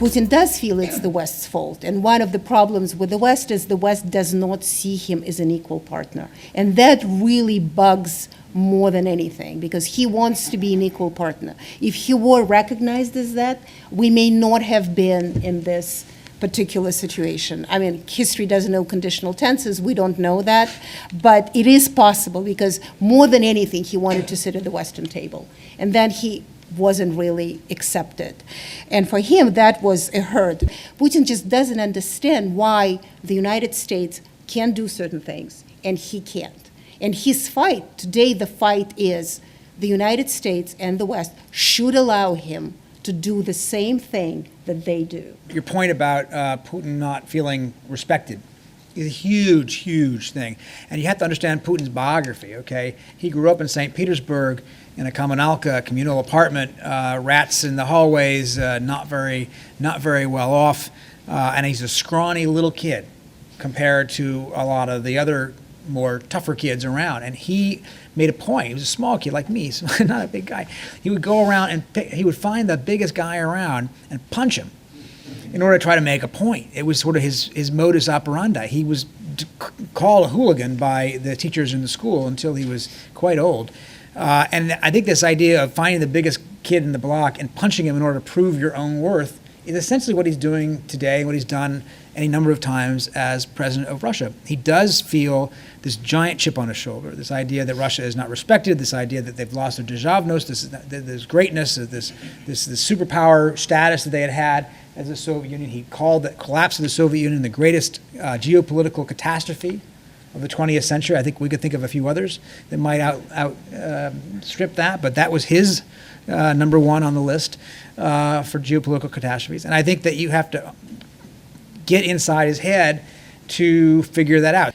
Putin does feel it's the West's fault. And one of the problems with the West is the West does not see him as an equal partner. And that really bugs more than anything, because he wants to be an equal partner. If he were recognized as that, we may not have been in this particular situation. I mean, history doesn't know conditional tenses, we don't know that, but it is possible, because more than anything, he wanted to sit at the Western table. And then he wasn't really accepted. And for him, that was a hurt. Putin just doesn't understand why the United States can do certain things, and he can't. And his fight, today the fight is the United States and the West should allow him to do the same thing that they do. Your point about Putin not feeling respected is a huge, huge thing. And you have to understand Putin's biography, okay? He grew up in St. Petersburg in a kommunalka, communal apartment, rats in the hallways, not very well off, and he's a scrawny little kid compared to a lot of the other more tougher kids around. And he made a point. He was a small kid like me, so not a big guy. He would go around and he would find the biggest guy around and punch him in order to try to make a point. It was sort of his modus operandi. He was called a hooligan by the teachers in the school until he was quite old. And I think this idea of finding the biggest kid in the block and punching him in order to prove your own worth is essentially what he's doing today, what he's done any number of times as president of Russia. He does feel this giant chip on his shoulder, this idea that Russia is not respected, this idea that they've lost their državnost, this greatness, this superpower status that they had as the Soviet Union. He called the collapse of the Soviet Union the greatest geopolitical catastrophe of the 20th century. I think we could think of a few others that might outstrip that, but that was his number one on the list for geopolitical catastrophes. And I think that you have to get inside his head to figure that out.